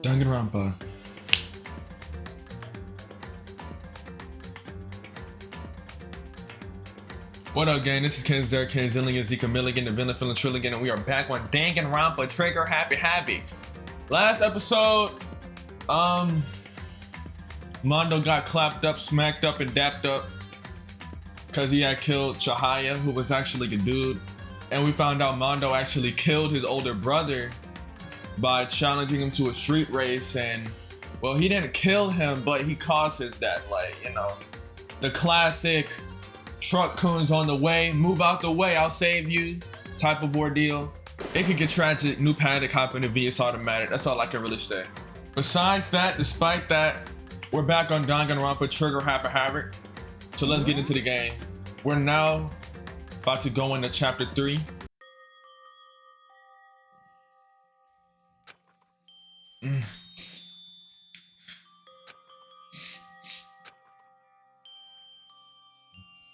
Danganronpa. What up, gang? This is KenZerk, KenZillion, Zika Milligan, eventful and Trilligan, and we are back on Danganronpa, Trigger Happy Havoc. Last episode, Mondo got clapped up, smacked up, and dapped up because he had killed Chihaya, who was actually a dude. And we found out Mondo actually killed his older brother by challenging him to a street race. And, well, he didn't kill him, but he caused his death. Like, you know, the classic truck coons on the way, move out the way, I'll save you type of ordeal. It could get tragic. New panic happened to VS Automatic. That's all I can really say. Besides that, despite that, we're back on Danganronpa Trigger Happy Havoc. So let's get into the game. We're now about to go into chapter 3.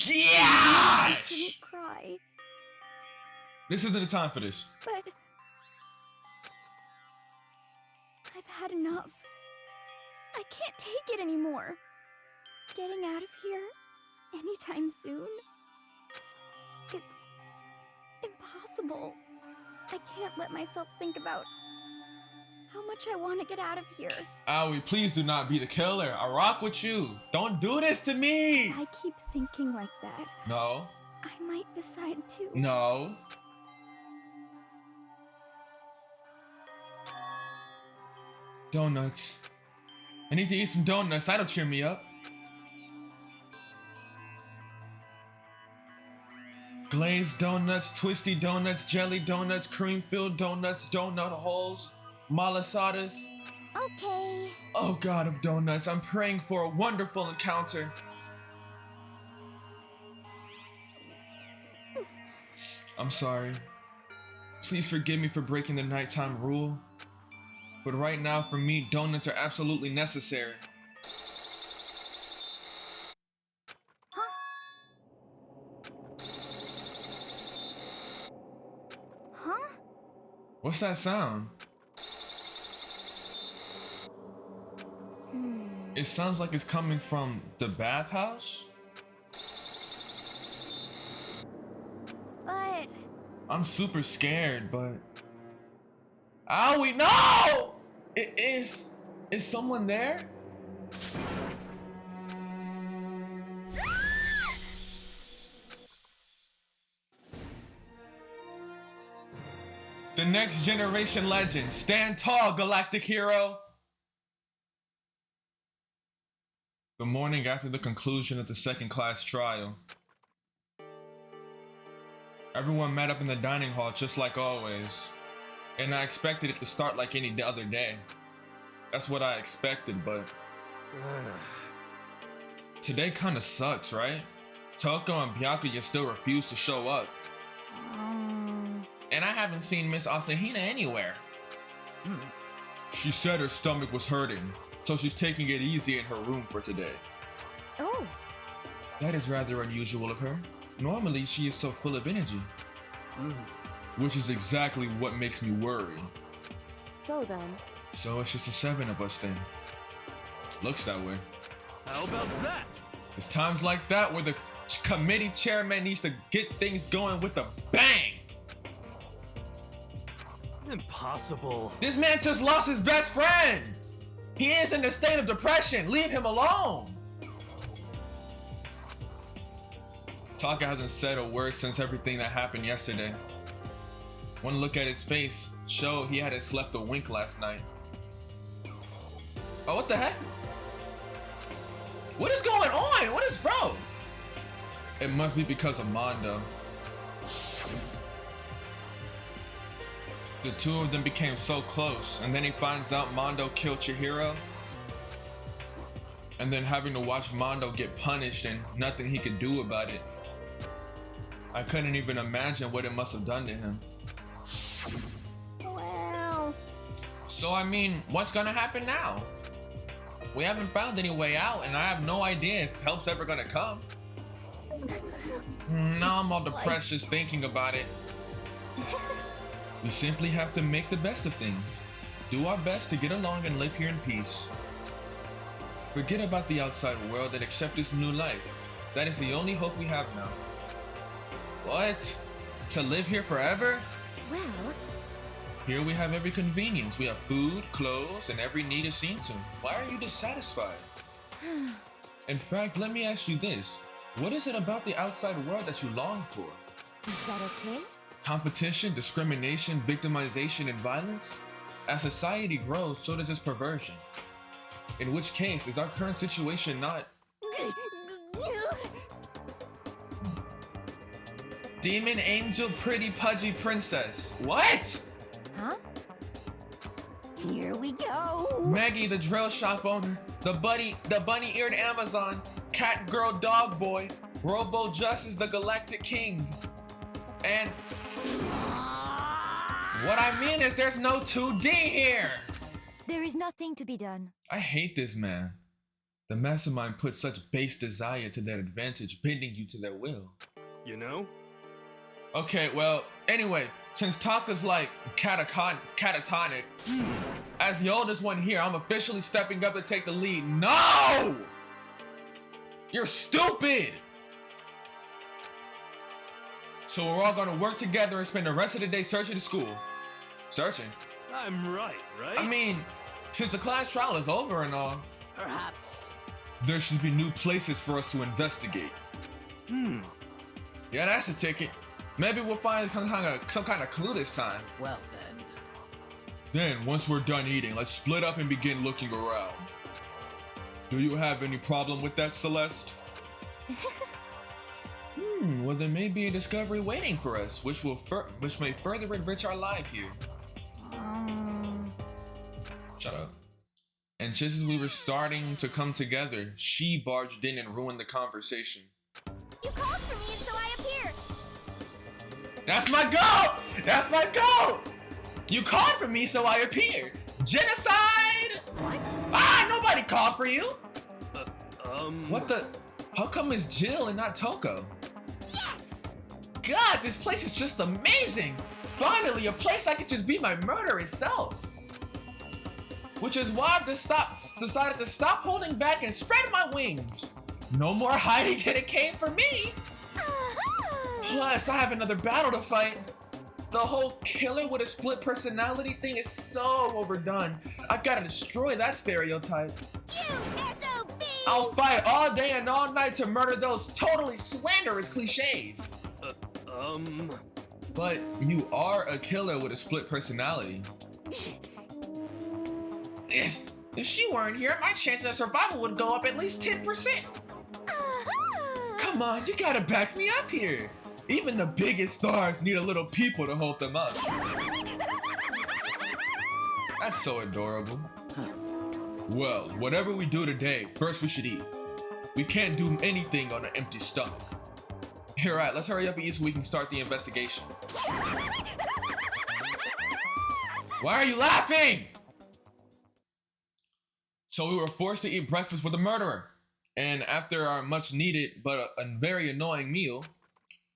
Yeah! You shouldn't cry. This isn't the time for this. But I've had enough. I can't take it anymore. Getting out of here anytime soon. It's impossible. I can't let myself think about how much I want to get out of here. Aoi, please do not be the killer. I rock with you. Don't do this to me. I keep thinking like that. No. I might decide to. No. Donuts. I need to eat some donuts. That'll cheer me up. Glazed donuts, twisty donuts, jelly donuts, cream-filled donuts, donut holes, malasadas. Okay. Oh God of donuts, I'm praying for a wonderful encounter. I'm sorry. Please forgive me for breaking the nighttime rule. But right now, for me, donuts are absolutely necessary. Huh? What's that sound? It sounds like it's coming from the bathhouse. But I'm super scared, but... Owie, no! Is someone there? The next generation legend. Stand tall, galactic hero. The morning after the conclusion of the second class trial. Everyone met up in the dining hall just like always. And I expected it to start like any other day. That's what I expected, but... Today kinda sucks, right? Toko and Byakuya still refuse to show up. And I haven't seen Miss Asahina anywhere. She said her stomach was hurting, so she's taking it easy in her room for today. oh, That is rather unusual of her. Normally, she is so full of energy. Which is exactly what makes me worry. so then. So it's just the 7 of us then. Looks that way. How about that? It's times like that where the committee chairman needs to get things going with a bang. Impossible. This man just lost his best friend. He is in a state of depression. Leave him alone. Taka hasn't said a word since everything that happened yesterday. One look at his face showed he hadn't slept a wink last night. Oh, what the heck? What is going on? What is bro? It must be because of Mondo. The two of them became so close, and then he finds out Mondo killed Chihiro. And then having to watch Mondo get punished and nothing he could do about it. I couldn't even imagine what it must have done to him. Well, So I mean, what's gonna happen now? We haven't found any way out, and I have no idea if help's ever gonna come. Now I'm all depressed just thinking about it. We simply have to make the best of things. do our best to get along and live here in peace. Forget about the outside world and accept this new life. That is the only hope we have now. What? To live here forever? Well, Here we have every convenience. We have food, clothes, and every need is seen to. Why are you dissatisfied? In fact, let me ask you this. What is it about the outside world that you long for? is that okay? Competition, discrimination, victimization, and violence? As society grows, so does its perversion. In which case, is our current situation not... Demon, angel, pretty, pudgy princess. What? Huh? Here we go. Maggie, the drill shop owner, the bunny-eared Amazon, cat girl dog boy, Robo Justice, the galactic king. And what I mean is there's no 2D here. There is nothing to be done. I hate this man. The mastermind puts such base desire to their advantage, bending you to their will. You know? Okay, well, anyway, since Taka's like catatonic, as the oldest one here, I'm officially stepping up to take the lead. No! You're stupid! So we're all gonna work together and spend the rest of the day searching the school. Searching? I'm right? I mean, since the class trial is over and all, Perhaps. there should be new places for us to investigate. Yeah, that's a ticket. Maybe we'll find some kind of clue this time. Well then. Then, once we're done eating, let's split up and begin looking around. Do you have any problem with that, Celeste? Well, there may be a discovery waiting for us, which may further enrich our life here. Shut up. And just as we were starting to come together, she barged in and ruined the conversation. You called for me and so I appeared. That's my goal! That's my goal! You called for me, so I appeared. Genocide! What? Ah, nobody called for you! What? What the? How come it's Jill and not Toko? Yes! God, this place is just amazing! Finally, a place I could just be my murderous self! Which is why I've decided to stop holding back and spread my wings! No more hiding, and it came for me! Plus, I have another battle to fight. The whole killer with a split personality thing is so overdone. I gotta destroy that stereotype. You SOB! I'll fight all day and all night to murder those totally slanderous cliches. But you are a killer with a split personality. If she weren't here, my chance of survival would go up at least 10%. Come on, you gotta back me up here. Even the biggest stars need a little people to hold them up. That's so adorable. Well, whatever we do today, first we should eat. We can't do anything on an empty stomach. Alright, let's hurry up and eat so we can start the investigation. Why are you laughing? So we were forced to eat breakfast with a murderer. And after our much needed but a very annoying meal,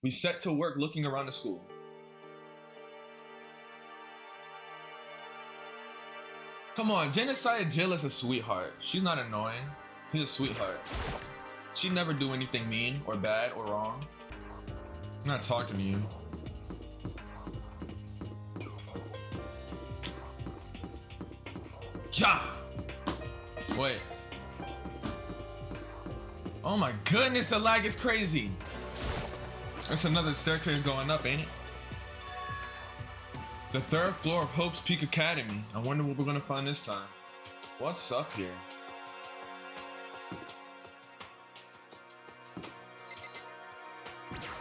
we set to work looking around the school. Come on, Genocide Jill is a sweetheart. She's not annoying. She's a sweetheart. She'd never do anything mean or bad or wrong. I'm not talking to you. Ja! Wait. Oh my goodness, the lag is crazy. There's another staircase going up, ain't it? The 3rd floor of Hope's Peak Academy. I wonder what we're gonna find this time. What's up here?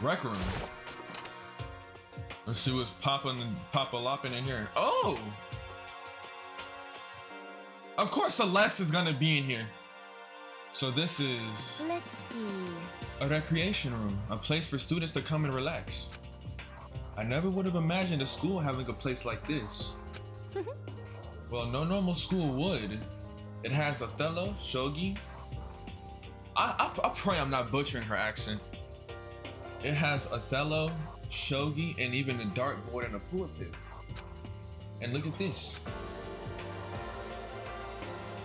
Rec room. Let's see what's pop-a-lopping in here. Oh! Of course Celeste is gonna be in here. So this is... Let's see. a recreation room, a place for students to come and relax. I never would have imagined a school having a place like this. Well, no normal school would. It has Othello, Shogi. I pray I'm not butchering her accent. It has Othello, Shogi, and even a dartboard and a pool tip. And look at this.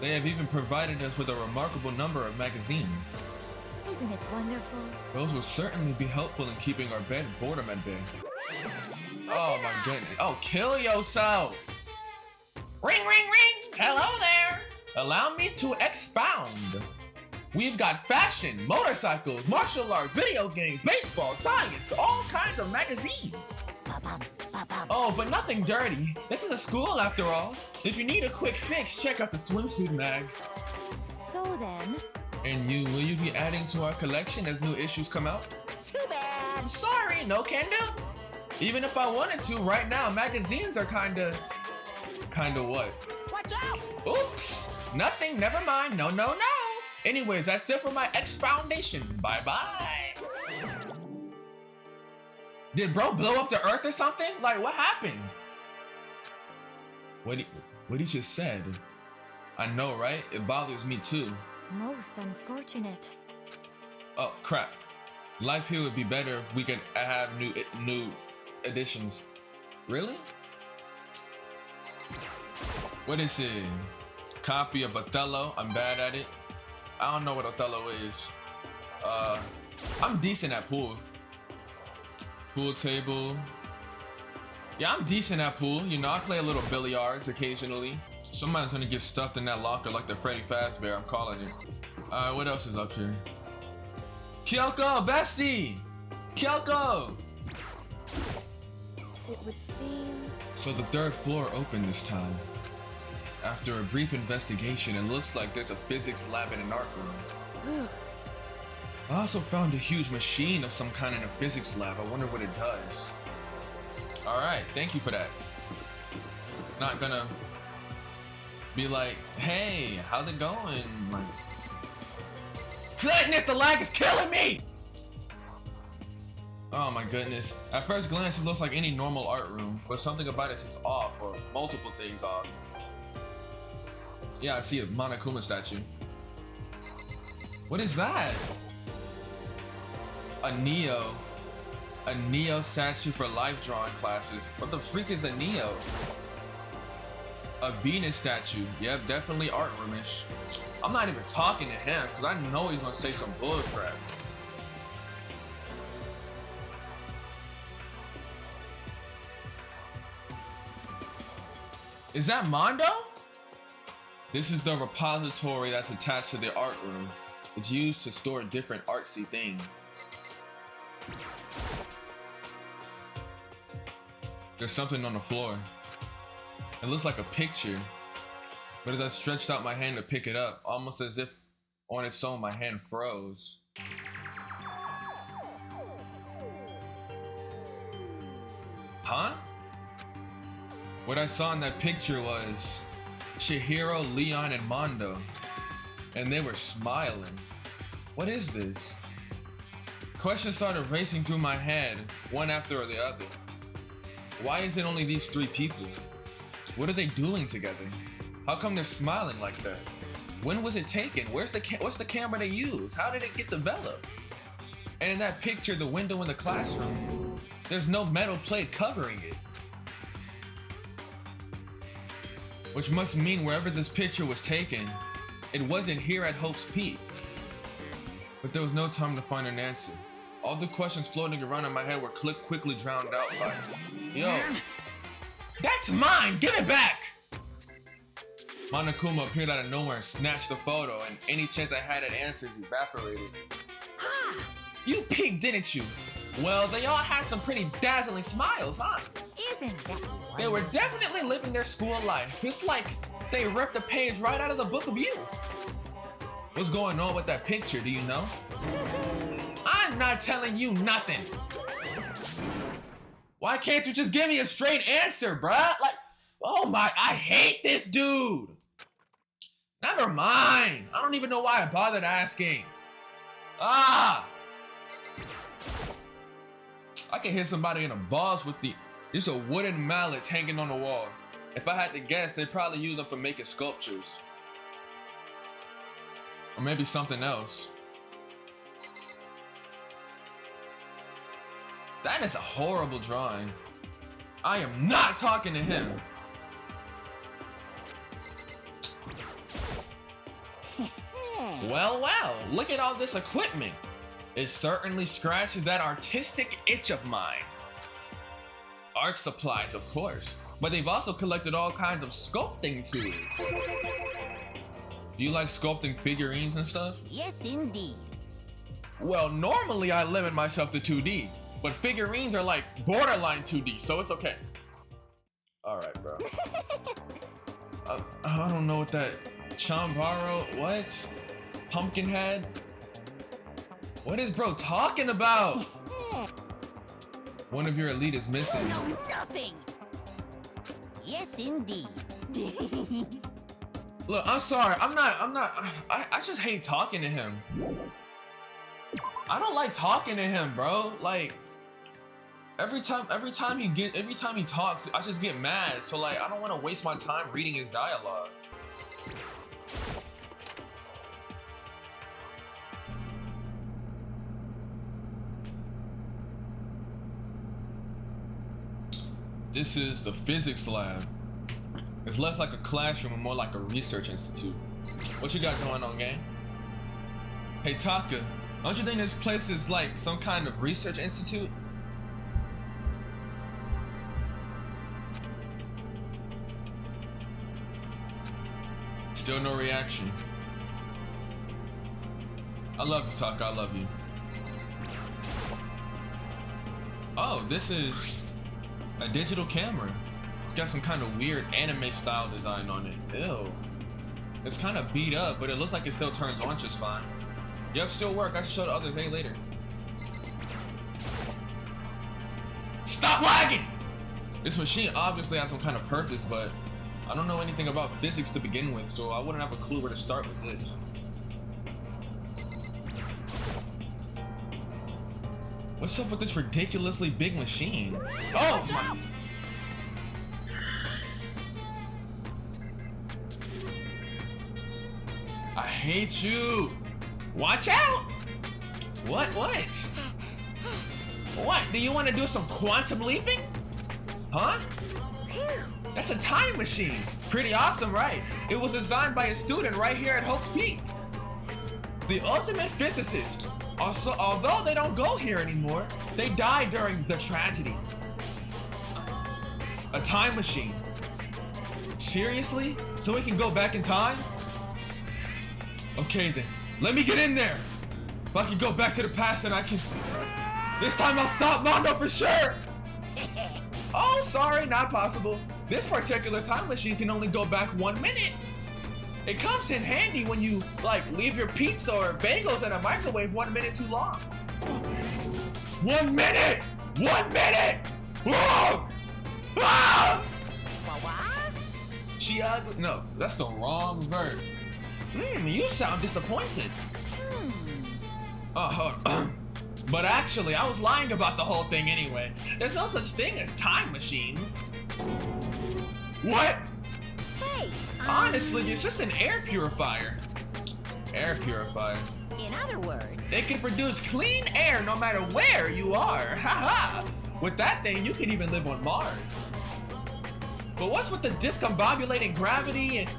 They have even provided us with a remarkable number of magazines. Isn't it wonderful? Those will certainly be helpful in keeping our boredom at bay. Oh my goodness. Oh, kill yourself. Ring, ring, ring. Hello there. Allow me to expound. We've got fashion, motorcycles, martial arts, video games, baseball, science, all kinds of magazines. Oh, but nothing dirty. This is a school after all. If you need a quick fix, check out the swimsuit mags. So then... And you, will you be adding to our collection as new issues come out? Too bad. Sorry, no can do. Even if I wanted to, right now, magazines are kinda what? Watch out! Oops, nothing, never mind, no, no, no. Anyways, that's it for my expoundation. Bye-bye. Did bro blow up the earth or something? Like, what happened? What he just said. I know, right? It bothers me too. Most unfortunate. Oh, crap. Life here would be better if we could have new additions. Really? What is it? Copy of Othello. I'm bad at it. I don't know what Othello is. I'm decent at pool. Pool table. Yeah, I'm decent at pool. You know, I play a little billiards occasionally. Somebody's gonna get stuffed in that locker like the Freddy Fazbear. I'm calling it. Alright, what else is up here? Kyoko, bestie! Kyoko! It would seem... So the third floor opened this time. After a brief investigation, it looks like there's a physics lab and an art room. I also found a huge machine of some kind in a physics lab. I wonder what it does. Alright, thank you for that. Not gonna be like, hey, how's it going? Like, goodness, the lag is killing me! Oh my goodness. At first glance, it looks like any normal art room, but something about it seems off, or multiple things off. Yeah, I see a Monokuma statue. What is that? A Neo statue for life drawing classes. What the freak is a Neo? A Venus statue. Yep, definitely art roomish. I'm not even talking to him because I know he's gonna say some bull crap. Is that Mondo? This is the repository that's attached to the art room. It's used to store different artsy things. There's something on the floor. It looks like a picture, but as I stretched out my hand to pick it up, almost as if on its own my hand froze. Huh? What I saw in that picture was Chihiro, Leon, and Mondo, and they were smiling. What is this? Questions started racing through my head, one after the other. Why is it only these three people? What are they doing together? How come they're smiling like that? When was it taken? What's the camera they use? How did it get developed? And in that picture, the window in the classroom, there's no metal plate covering it. Which must mean wherever this picture was taken, it wasn't here at Hope's Peak. But there was no time to find an answer. All the questions floating around in my head were quickly drowned out by, yo, that's mine, give it back! Monokuma appeared out of nowhere and snatched the photo, and any chance I had at answers evaporated. Ha! You peeked, didn't you? Well, they all had some pretty dazzling smiles, huh? Isn't that wonderful? They were definitely living their school life. It's like they ripped a page right out of the Book of Youth. What's going on with that picture, do you know? I'm not telling you nothing. Why can't you just give me a straight answer, bruh? Like, oh my, I hate this dude. Never mind. I don't even know why I bothered asking. Ah! I can hit somebody in the balls with these are wooden mallets hanging on the wall. If I had to guess, they probably use them for making sculptures. Or maybe something else. That is a horrible drawing. I am not talking to him. Well, well, look at all this equipment. It certainly scratches that artistic itch of mine. Art supplies, of course, but they've also collected all kinds of sculpting tools. Do you like sculpting figurines and stuff? Yes, indeed. Well, normally I limit myself to 2D, but figurines are like borderline 2D, so it's okay. All right, bro. I don't know what that Chambaro, what? Pumpkinhead? What is bro talking about? One of your elite is missing. No, nothing. Yes, indeed. Look, I'm sorry. I just hate talking to him. I don't like talking to him, bro. Like every time he talks, I just get mad. So like I don't want to waste my time reading his dialogue. This is the physics lab. It's less like a classroom and more like a research institute. What you got going on, gang? Hey, Taka, don't you think this place is like some kind of research institute? Still no reaction. I love you, Taka, I love you. Oh, this is a digital camera. It's got some kind of weird anime style design on it. Ew. It's kind of beat up, but it looks like it still turns on just fine. Yep, still work. I should show the others later. Stop lagging! This machine obviously has some kind of purpose, but I don't know anything about physics to begin with, so I wouldn't have a clue where to start with this. What's up with this ridiculously big machine? Oh my! I hate you! Watch out! What? What? Do you want to do some quantum leaping? Huh? That's a time machine. Pretty awesome, right? It was designed by a student right here at Hope's Peak. The ultimate physicist. Also, although they don't go here anymore, they died during the tragedy. A time machine. Seriously? So we can go back in time? Okay then, let me get in there. If I can go back to the past and I can... This time I'll stop Mondo for sure. Oh, sorry, not possible. This particular time machine can only go back 1 minute. It comes in handy when you, like, leave your pizza or bagels in a microwave 1 minute too long. 1 minute! 1 minute! Whoa! Ah! She ugly? No, that's the wrong verb. You sound disappointed. But actually, I was lying about the whole thing anyway. There's no such thing as time machines. What? Hey, Honestly, it's just an air purifier. Air purifier. in other words, It can produce clean air no matter where you are. Haha. With that thing, you can even live on Mars. But what's with the discombobulating gravity and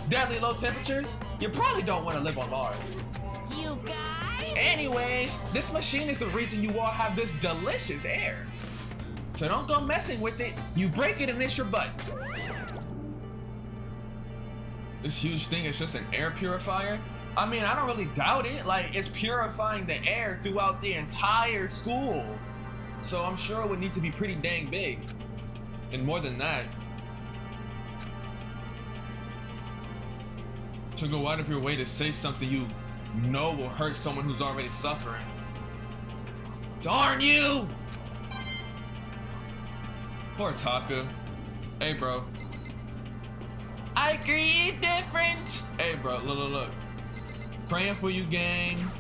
deadly low temperatures? You probably don't want to live on Mars. you guys. Anyways, this machine is the reason you all have this delicious air. So don't go messing with it. You break it and it's your butt. This huge thing is just an air purifier? I mean, I don't really doubt it. Like, it's purifying the air throughout the entire school. So I'm sure it would need to be pretty dang big. And more than that, to go out of your way to say something you know will hurt someone who's already suffering. Darn you! Poor Taka. Hey, bro. I grieve different. Hey, bro, look. Praying for you, gang.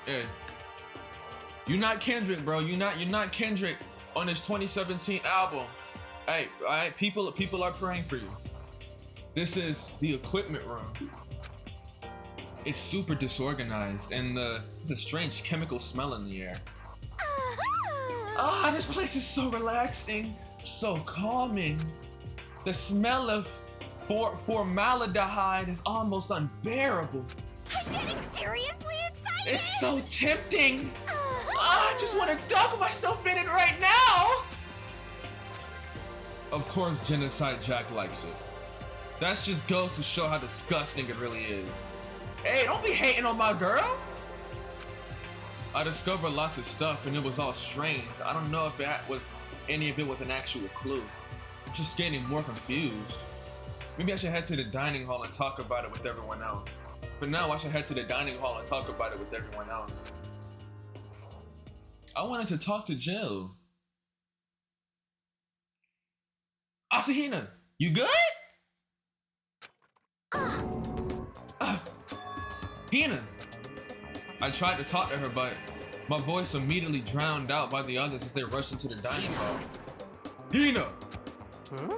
Hey. You're not KenZerk, bro. You're not KenZerk on his 2017 album. Hey, alright, people are praying for you. This is the equipment room. It's super disorganized and there's a strange chemical smell in the air. Ah, this place is so relaxing, so calming. The smell of Formaldehyde is almost unbearable. I'm getting seriously excited! It's so tempting. I just want to dunk myself in it right now. Of course, Genocide Jack likes it. That just goes to show how disgusting it really is. Hey, don't be hating on my girl. I discovered lots of stuff and it was all strange. I don't know if any of it was an actual clue. I'm just getting more confused. Maybe I should head to the dining hall and talk about it with everyone else. For now, I should head to the dining hall and talk about it with everyone else. I wanted to talk to Jill. Asahina, you good? Hina. I tried to talk to her, but my voice immediately drowned out by the others as they rushed into the dining hall. Hina! Huh?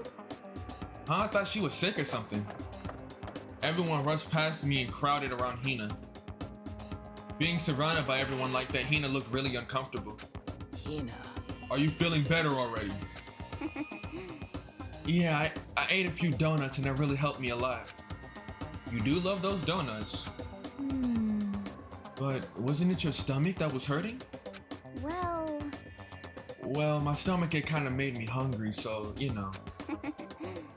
I thought she was sick or something. Everyone rushed past me and crowded around Hina. Being surrounded by everyone like that, Hina looked really uncomfortable. Hina. Are you feeling better already? Yeah, I ate a few donuts and that really helped me a lot. You do love those donuts. But wasn't it your stomach that was hurting? Well, my stomach it kind of made me hungry, so, you know.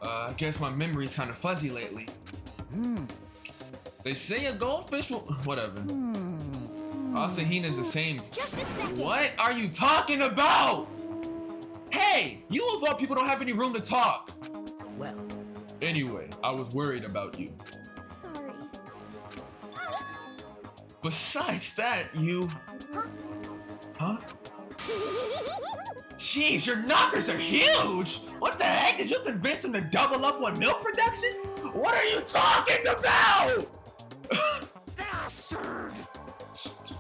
I guess my memory's kind of fuzzy lately. They say a goldfish will... Whatever. Asahina's the same. Just a second. What are you talking about? Hey, you of all people don't have any room to talk. Well. Anyway, I was worried about you. Sorry. Besides that, you... Huh? Jeez, your knockers are huge! What the heck? Did you convince them to double up on milk production? What are you talking about? Bastard!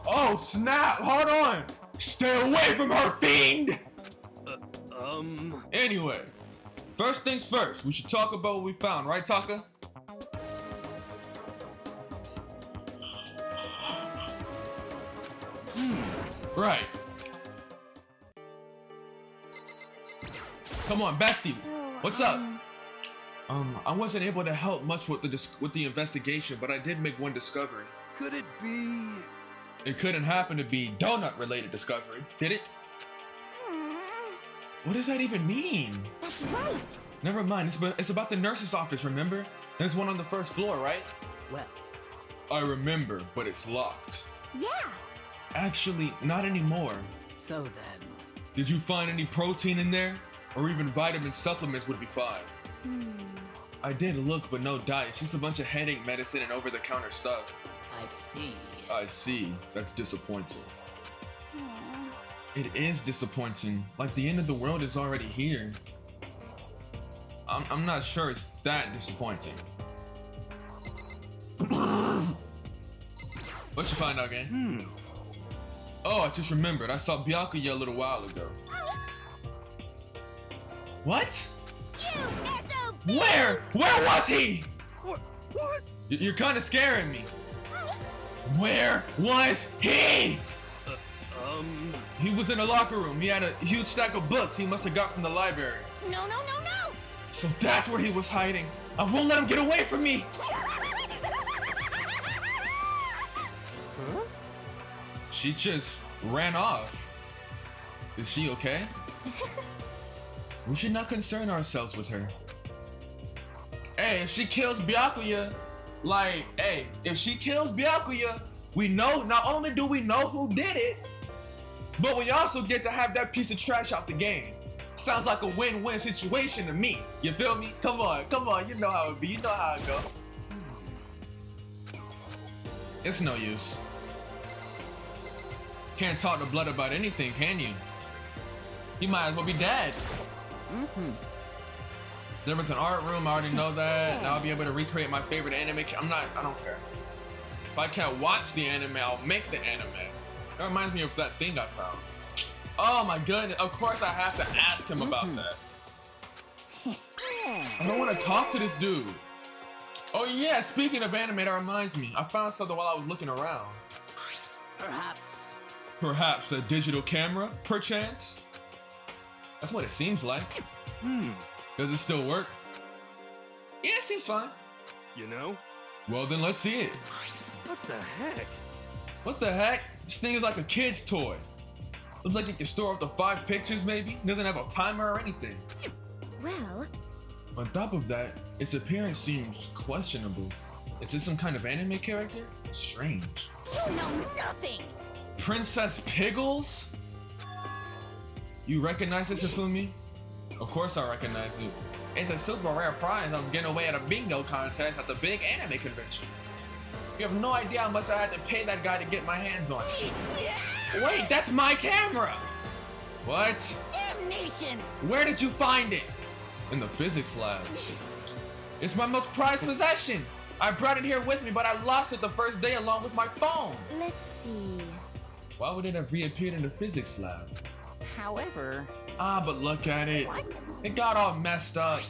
Oh, snap! Hold on! Stay away from her, fiend! Anyway, first things first, we should talk about what we found, right, Taka? Right. Come on, bestie. What's up? I wasn't able to help much with the investigation, but I did make one discovery. Could it be? It couldn't happen to be donut-related discovery, did it? What does that even mean? That's right. Never mind, it's about the nurse's office, remember? There's one on the first floor, right? Well. I remember, but it's locked. Yeah. Actually, not anymore. So then. Did you find any protein in there? Or even vitamin supplements would be fine. I did look, but no diet. Just a bunch of headache medicine and over-the-counter stuff. I see. I see. That's disappointing. Aw. It is disappointing. Like the end of the world is already here. I'm not sure it's that disappointing. What you find out, gang? Oh, I just remembered. I saw Byakuya a little while ago. What? You SOB! Where? Where was he? What? You're kind of scaring me. Where was he? He was in the locker room. He had a huge stack of books he must have got from the library. No. So that's where he was hiding. I won't let him get away from me. She just ran off. Is she okay? We should not concern ourselves with her. Hey, if she kills Byakuya, if she kills Byakuya, we know, not only do we know who did it, but we also get to have that piece of trash out the game. Sounds like a win-win situation to me. You feel me? Come on, you know how it be, you know how it go. It's no use. Can't talk to Blood about anything, can you? You might as well be dead. There was an art room, I already know that. Now I'll be able to recreate my favorite anime. I don't care. If I can't watch the anime, I'll make the anime. That reminds me of that thing I found. Oh my goodness, of course I have to ask him about that. I don't want to talk to this dude. Oh yeah, speaking of anime, that reminds me. I found something while I was looking around. Perhaps a digital camera, perchance? That's what it seems like. Does it still work? Yeah, it seems fine. You know? Well, then let's see it. What the heck? What the heck? This thing is like a kid's toy. Looks like it can store up to 5 pictures, maybe. It doesn't have a timer or anything. Well, On top of that, its appearance seems questionable. Is this some kind of anime character? Strange. You know nothing! Princess Piggles? You recognize this, Ifumi? Of course I recognize it. It's a super rare prize I was getting away at a bingo contest at the big anime convention. You have no idea how much I had to pay that guy to get my hands on it. Wait, that's my camera! What? Damnation! Where did you find it? In the physics lab. It's my most prized possession! I brought it here with me, but I lost it the first day along with my phone! let's see. Why would it have reappeared in the physics lab? However... Ah, but look at it. What? It got all messed up.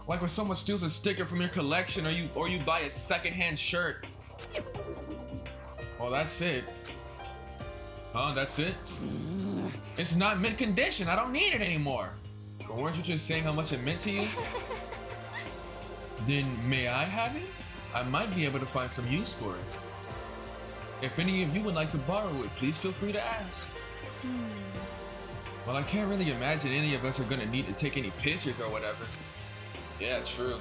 Like when someone steals a sticker from your collection or you buy a secondhand shirt. Well, that's it. Huh, that's it? It's not mint condition. I don't need it anymore. But weren't you just saying how much it meant to you? Then may I have it? I might be able to find some use for it. If any of you would like to borrow it, please feel free to ask. Well, I can't really imagine any of us are gonna need to take any pictures or whatever. Yeah, true.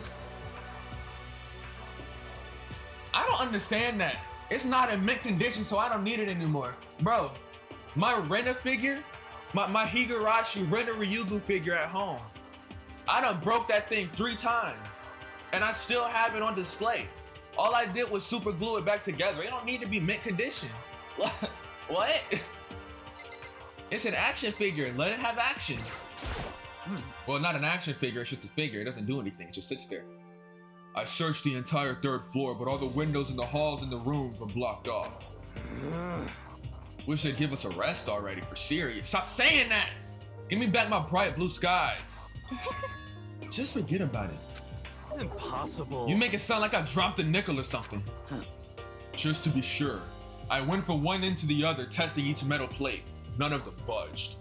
I don't understand that. It's not in mint condition, so I don't need it anymore. Bro, my Rena figure, my Higurashi Rena Ryugu figure at home, I done broke that thing 3 times, and I still have it on display. All I did was super glue it back together. It don't need to be mint condition. What? It's an action figure. Let it have action. Well, not an action figure. It's just a figure. It doesn't do anything. It just sits there. I searched the entire 3rd floor, but all the windows in the halls and the rooms were blocked off. Wish they'd give us a rest already, for serious. Stop saying that! Give me back my bright blue skies. Just forget about it. Impossible. You make it sound like I dropped a nickel or something. Just to be sure, I went from one end to the other, testing each metal plate. None of them budged.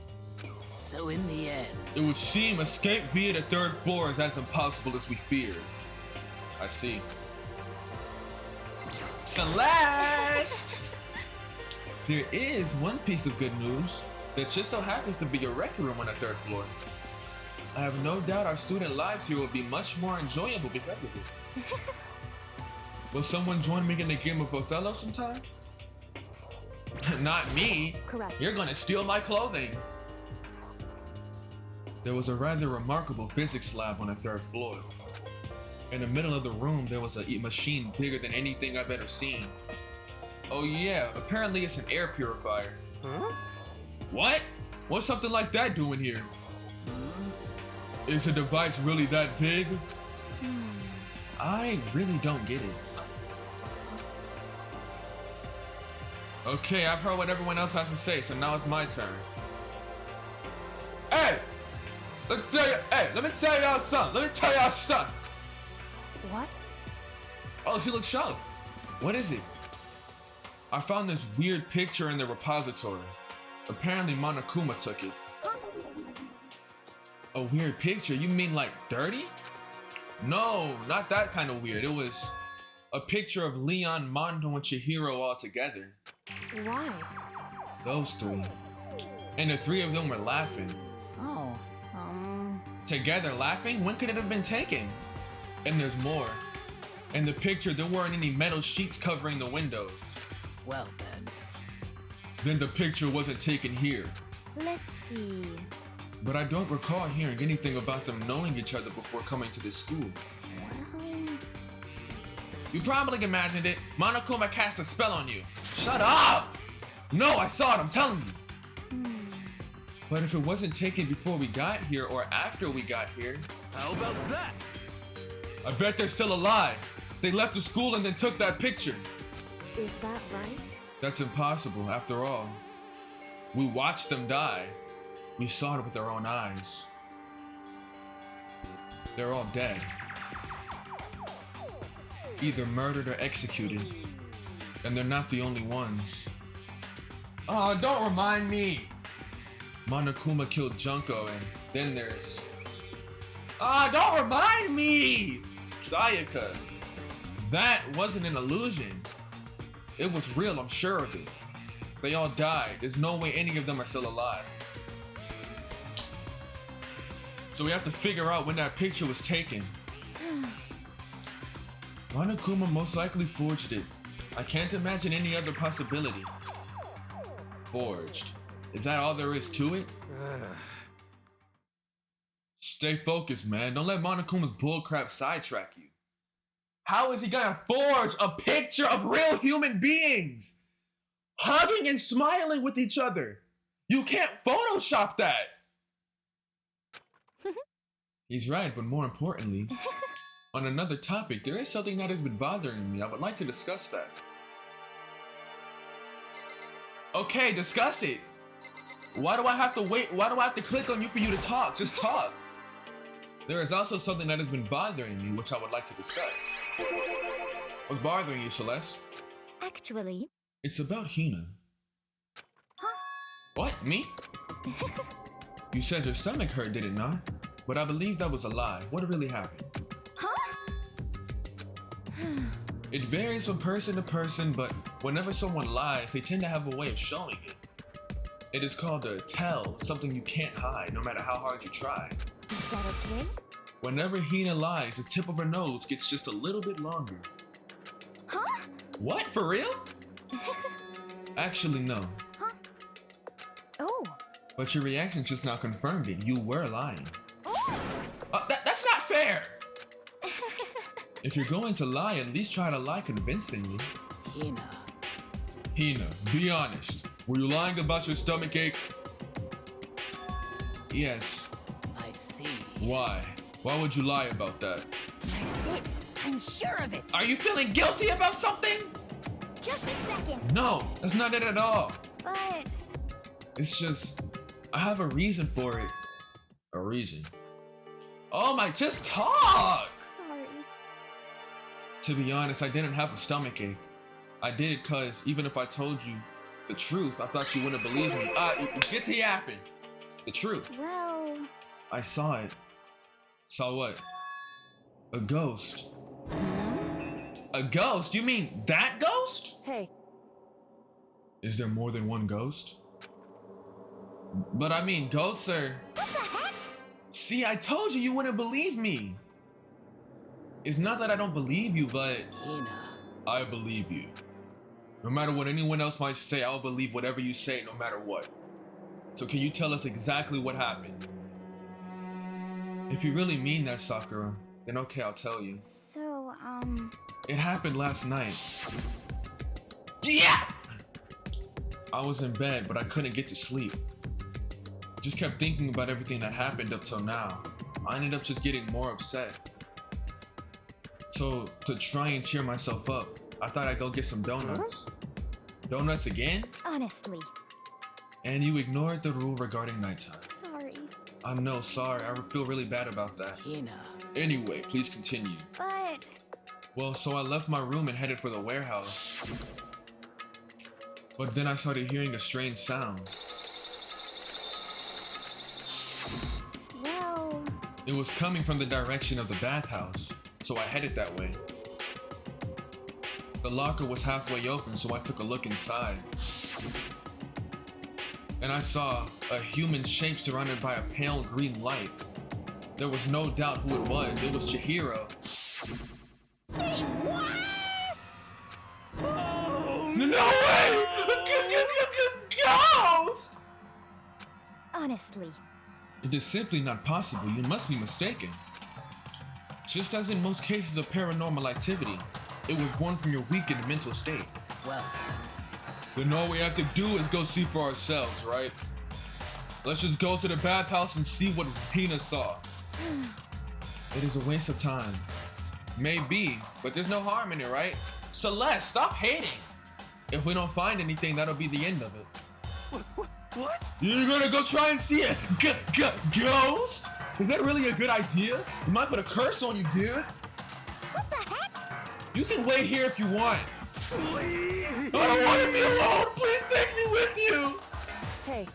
So in the end... It would seem escape via the 3rd floor is as impossible as we feared. I see. Celeste! There is one piece of good news that just so happens to be a rec room on the 3rd floor. I have no doubt our student lives here will be much more enjoyable because of it. Will someone join me in a game of Othello sometime? Not me. Correct. You're gonna steal my clothing. There was a rather remarkable physics lab on the 3rd floor. In the middle of the room, there was a machine bigger than anything I've ever seen. Oh yeah, apparently it's an air purifier. Huh? What? What's something like that doing here? Is the device really that big? I really don't get it. Okay, I've heard what everyone else has to say, so now it's my turn. Hey! Let me tell y'all something. What? Oh, she looks shocked. What is it? I found this weird picture in the repository. Apparently Monokuma took it. A weird picture? You mean like dirty? No, not that kind of weird. It was a picture of Leon, Mondo, and Chihiro all together. Why? Those 3. And the 3 of them were laughing. Oh, Together laughing? When could it have been taken? And there's more. In the picture, there weren't any metal sheets covering the windows. well then. Then the picture wasn't taken here. Let's see. But I don't recall hearing anything about them knowing each other before coming to this school. Well, You probably imagined it. Monokuma cast a spell on you. Shut up! No, I saw it, I'm telling you. But if it wasn't taken before we got here or after we got here, How about that? I bet they're still alive. They left the school and then took that picture. is that right? That's impossible, after all. We watched them die. We saw it with our own eyes. They're all dead. Either murdered or executed. And they're not the only ones. Oh, don't remind me! Monokuma killed Junko, and then there's... Ah, don't remind me! Sayaka. That wasn't an illusion. It was real, I'm sure of it. They all died. There's no way any of them are still alive. So we have to figure out when that picture was taken. Monokuma most likely forged it. I can't imagine any other possibility. Forged. Is that all there is to it? Stay focused, man. Don't let Monokuma's bullcrap sidetrack you. How is he gonna forge a picture of real human beings? Hugging and smiling with each other. You can't Photoshop that. He's right, but more importantly, on another topic, there is something that has been bothering me. I would like to discuss that. Okay, discuss it. Why do I have to wait? Why do I have to click on you for you to talk? Just talk. There is also something that has been bothering me, which I would like to discuss. What's bothering you, Celeste? Actually... It's about Hina. Huh? What, me? You said your stomach hurt, did it not? But I believe that was a lie. What really happened? Huh? It varies from person to person, but whenever someone lies, they tend to have a way of showing it. It is called a tell, something you can't hide, no matter how hard you try. Is that okay? Whenever Hina lies, the tip of her nose gets just a little bit longer. Huh? What, for real? Actually, no. Huh? Oh. But your reaction just now confirmed it. You were lying. Oh. That's not fair! If you're going to lie, at least try to lie convincingly. Hina, be honest. Were you lying about your stomach ache? Yes. I see. Why? Why would you lie about that? That's it. I'm sure of it. Are you feeling guilty about something? Just a second. No, that's not it at all. But... It's just, I have a reason for it. A reason. Oh my, just talk! Sorry. To be honest, I didn't have a stomach ache. I did it cause even if I told you the truth, I thought you wouldn't believe me. Get to yapping. The truth. Well... I saw it. Saw what? A ghost. A ghost? You mean that ghost? Hey. Is there more than one ghost? But I mean, ghosts are... What the heck? See, I told you wouldn't believe me. It's not that I don't believe you, but... Hina. I believe you. No matter what anyone else might say, I'll believe whatever you say, no matter what. So can you tell us exactly what happened? If you really mean that, Sakura, then okay, I'll tell you. So, It happened last night. Yeah! I was in bed, but I couldn't get to sleep. Just kept thinking about everything that happened up till now. I ended up just getting more upset. So, to try and cheer myself up, I thought I'd go get some donuts. Donuts again? honestly. And you ignored the rule regarding nighttime. Sorry. I'm no sorry, I feel really bad about that. Hina. Anyway, please continue. But... Well, so I left my room and headed for the warehouse. But then I started hearing a strange sound. Well... It was coming from the direction of the bathhouse, so I headed that way. The locker was halfway open, so I took a look inside. And I saw a human shape surrounded by a pale green light. There was no doubt who it was. It was Chihiro. Say what? Oh, No way! Ghost! Honestly. It is simply not possible. You must be mistaken. Just as in most cases of paranormal activity, it was born from your weakened mental state. Well, Then all we have to do is go see for ourselves, right? Let's just go to the bathhouse and see what Hina saw. It is a waste of time. Maybe, but there's no harm in it, right? Celeste, stop hating. If we don't find anything, that'll be the end of it. what? You're gonna go try and see a ghost? Is that really a good idea? You might put a curse on you, dude. What the heck? You can wait here if you want. Please. I don't want to be alone. Please take me with you. hey.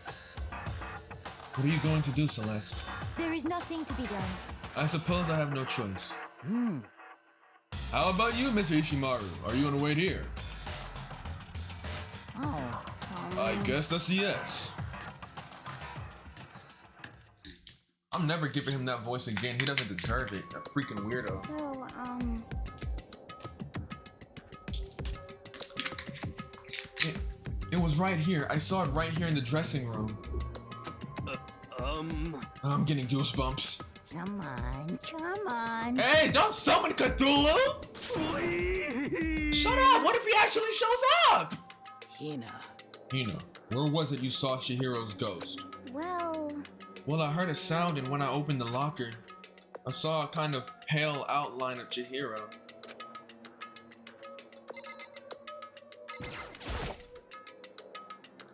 What are you going to do, Celeste? There is nothing to be done. I suppose I have no choice. Hmm. How about you, Mr. Ishimaru? Are you gonna wait here? Oh. I guess that's a yes. I'm never giving him that voice again. He doesn't deserve it. A freaking weirdo. So, It was right here. I saw it right here in the dressing room. I'm getting goosebumps. Come on, come on. Hey, don't summon Cthulhu! Please. Shut up! What if he actually shows up? Hina. Where was it you saw Chihiro's ghost? well, Well, I heard a sound, and when I opened the locker, I saw a kind of pale outline of Chihiro.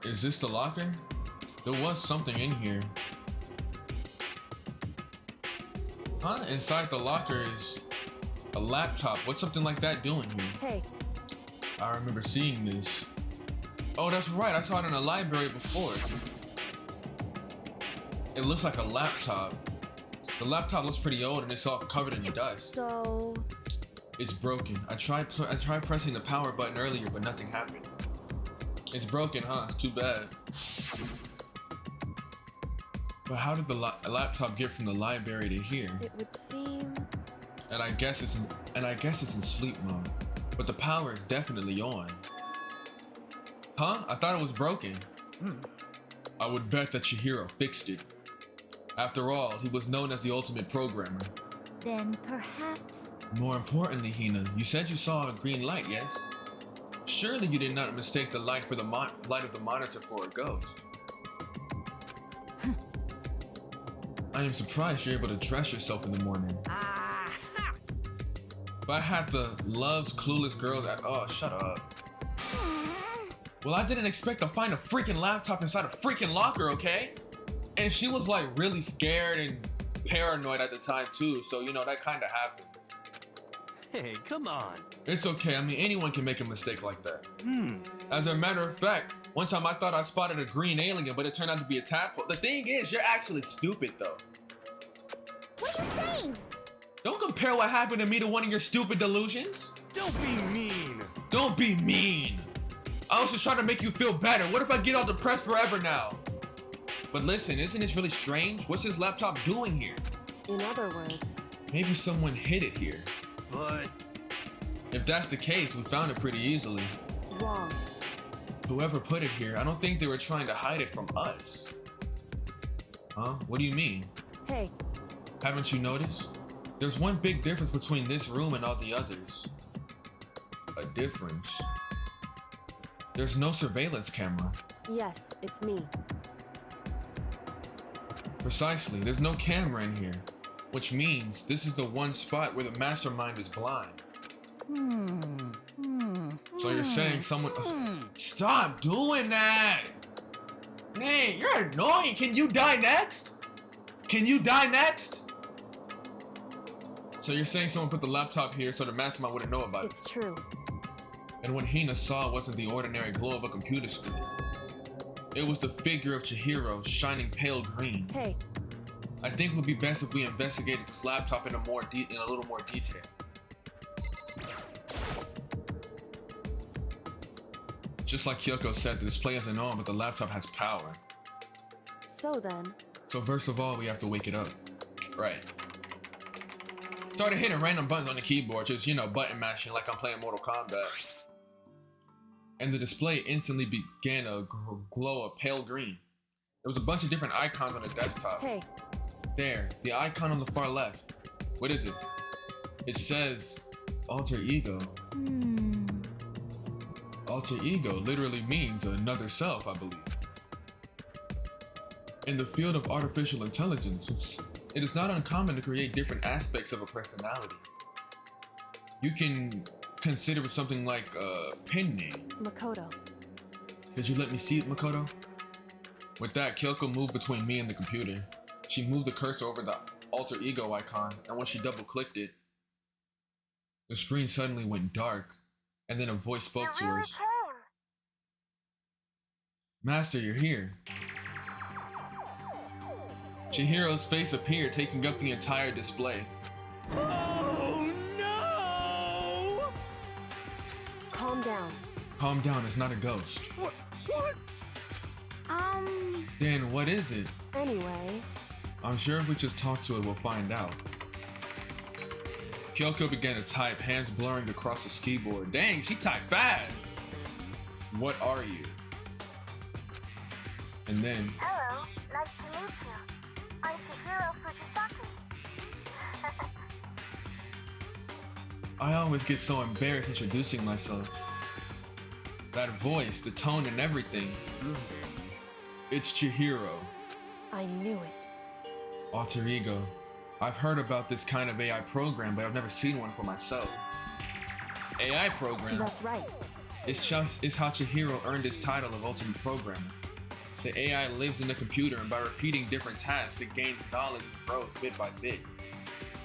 Is this the locker? There was something in here. Huh? Inside the locker is a laptop. What's something like that doing here? Hey, I remember seeing this. Oh, that's right. I saw it in a library before. It looks like a laptop. The laptop looks pretty old and it's all covered in dust. so It's broken. I tried pressing the power button earlier, but nothing happened. It's broken, huh? Too bad. But how did the laptop get from the library to here? it would seem. And I guess it's in sleep mode. But the power is definitely on. Huh? I thought it was broken. I would bet that Chihiro fixed it. After all, he was known as the ultimate programmer. then perhaps. More importantly, Hina, you said you saw a green light, yes? Surely you did not mistake the light for the light of the monitor for a ghost. I am surprised you're able to dress yourself in the morning. Ah! If I had the loves clueless girl that— oh, shut up. Well, I didn't expect to find a freaking laptop inside a freaking locker, okay? And she was like really scared and paranoid at the time too, so you know, that kind of happens. Hey, come on. It's okay, I mean, anyone can make a mistake like that. As a matter of fact, one time I thought I spotted a green alien, but it turned out to be a tadpole. The thing is, you're actually stupid though. What are you saying? Don't compare what happened to me to one of your stupid delusions. Don't be mean. Don't be mean. I was just trying to make you feel better. What if I get all depressed forever now? But listen, isn't this really strange? What's this laptop doing here? In other words, Maybe someone hid it here. But If that's the case, we found it pretty easily. wrong. Whoever put it here, I don't think they were trying to hide it from us. Huh? What do you mean? Hey, Haven't you noticed? There's one big difference between this room and all the others. A difference. There's no surveillance camera. yes, it's me. Precisely, there's no camera in here. Which means this is the one spot where the mastermind is blind. So you're saying someone— stop doing that! Hey, you're annoying! Can you die next? Can you die next? So you're saying someone put the laptop here so the mastermind wouldn't know about it. It's true. And what Hina saw wasn't the ordinary glow of a computer screen. It was the figure of Chihiro shining pale green. Hey, I think it would be best if we investigated this laptop in a little more detail. Just like Kyoko said, the display isn't on, but the laptop has power. so then, So first of all, we have to wake it up. Right. Started hitting random buttons on the keyboard, just, you know, button mashing like I'm playing Mortal Kombat. And the display instantly began to glow a pale green. There was a bunch of different icons on the desktop. hey, There, the icon on the far left. What is it? It says alter ego. Alter ego literally means another self, I believe. In the field of artificial intelligence, it is not uncommon to create different aspects of a personality. You can consider it something like a pen name. Makoto. Could you let me see it, Makoto? With that, Kyoko moved between me and the computer. She moved the cursor over the alter ego icon, and when she double-clicked it, the screen suddenly went dark, and then a voice spoke to us. Master, you're here. Chihiro's face appeared, taking up the entire display. Oh no! Calm down. Calm down, it's not a ghost. What? Then what is it? Anyway, I'm sure if we just talk to it, we'll find out. Kyoko began to type, hands blurring across the keyboard. Dang, she typed fast! What are you? And then... Hello, nice to meet you. I'm Chihiro Fujisaki. I always get so embarrassed introducing myself. That voice, the tone and everything. It's Chihiro. I knew it. Alter ego. I've heard about this kind of AI program, but I've never seen one for myself. AI program? That's right. It's how Chihiro earned his title of Ultimate Programmer. The AI lives in the computer, and by repeating different tasks, it gains knowledge and grows bit by bit.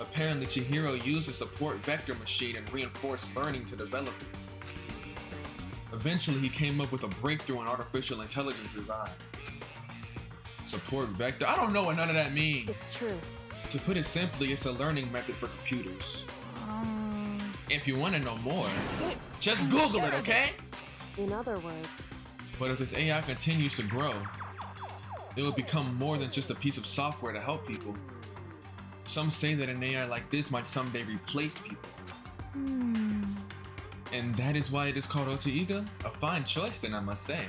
Apparently, Chihiro used a support vector machine and reinforced learning to develop it. Eventually, he came up with a breakthrough in artificial intelligence design. Support vector? I don't know what none of that means. It's true. To put it simply, it's a learning method for computers. If you want to know more, just Google it, okay? In other words, But if this AI continues to grow, it will become more than just a piece of software to help people. Some say that an AI like this might someday replace people. And that is why it is called alter ego? A fine choice then, I must say.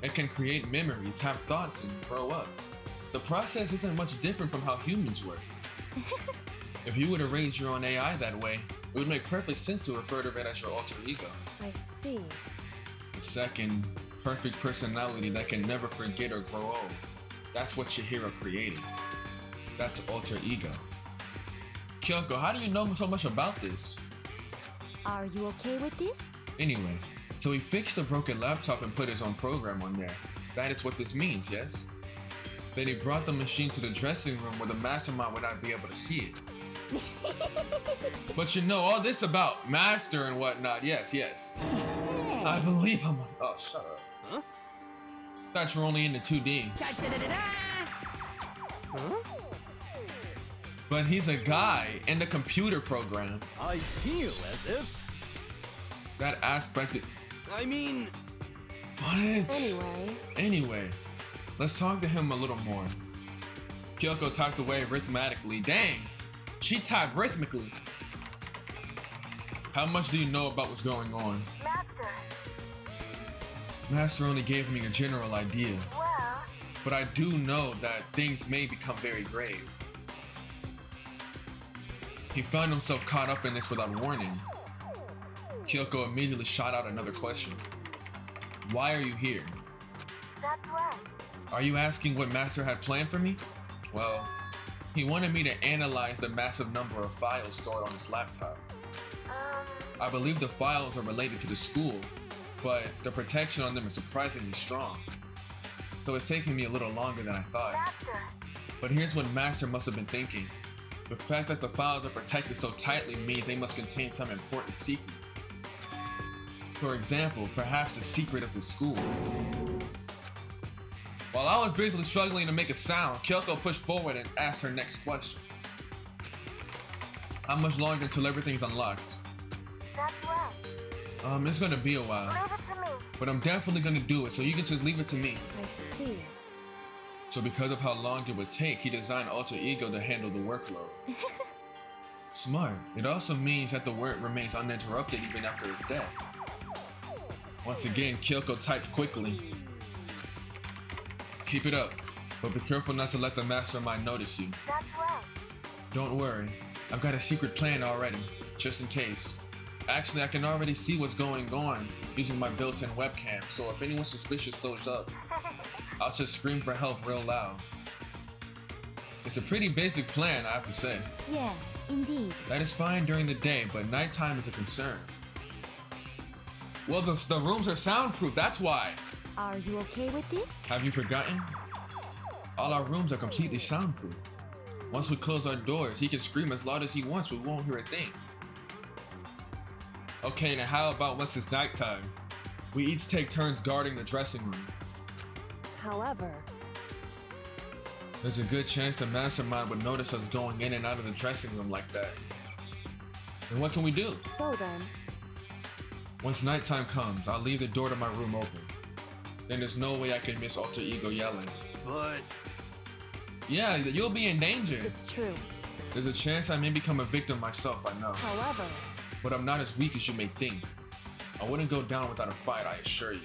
It can create memories, have thoughts, and grow up. The process isn't much different from how humans work. If you were to raise your own AI that way, it would make perfect sense to refer to it as your alter ego. I see. The second, perfect personality that can never forget or grow old. That's what Chihiro created. That's alter ego. Kyoko, how do you know so much about this? Are you okay with this? Anyway, so he fixed a broken laptop and put his own program on there. That is what this means, yes? Then he brought the machine to the dressing room where the mastermind would not be able to see it. But you know all this about master and whatnot. Yes. I believe I'm on. Oh, shut up. Huh? Thought you were only into 2D. Huh? But he's a guy in the computer program. I feel as if... That aspect. I mean... What? Anyway, let's talk to him a little more. Kyoko talked away rhythmically. Dang, she typed rhythmically. How much do you know about what's going on? Master, Master only gave me a general idea, well, but I do know that things may become very grave. He found himself caught up in this without warning. Kyoko immediately shot out another question. Why are you here? that's right. Are you asking what Master had planned for me? Well, he wanted me to analyze the massive number of files stored on his laptop. I believe the files are related to the school, but the protection on them is surprisingly strong. So it's taking me a little longer than I thought. Master, But here's what Master must have been thinking. The fact that the files are protected so tightly means they must contain some important secret. For example, perhaps the secret of the school. While I was busily struggling to make a sound, Kyoko pushed forward and asked her next question. How much longer until everything's unlocked? that's right. It's gonna be a while, Leave it to me. but I'm definitely gonna do it, so you can just leave it to me. I see. So because of how long it would take, he designed Alter Ego to handle the workload. Smart. It also means that the work remains uninterrupted even after his death. Once again, Kyoko typed quickly. Keep it up, but be careful not to let the mastermind notice you. That's right. Don't worry, I've got a secret plan already, just in case. Actually, I can already see what's going on using my built-in webcam, so if anyone suspicious shows up, I'll just scream for help real loud. It's a pretty basic plan, I have to say. Yes, indeed. That is fine during the day, but nighttime is a concern. Well, the rooms are soundproof, that's why. Are you okay with this? Have you forgotten? All our rooms are completely soundproof. Once we close our doors, he can scream as loud as he wants, we won't hear a thing. Okay, now how about once it's nighttime? We each take turns guarding the dressing room. However, There's a good chance the mastermind would notice us going in and out of the dressing room like that. And what can we do? So then, Once nighttime comes, I'll leave the door to my room open. Then there's no way I can miss Alter Ego yelling. But Yeah, you'll be in danger. it's true. There's a chance I may become a victim myself, I know. However, But I'm not as weak as you may think. I wouldn't go down without a fight, I assure you.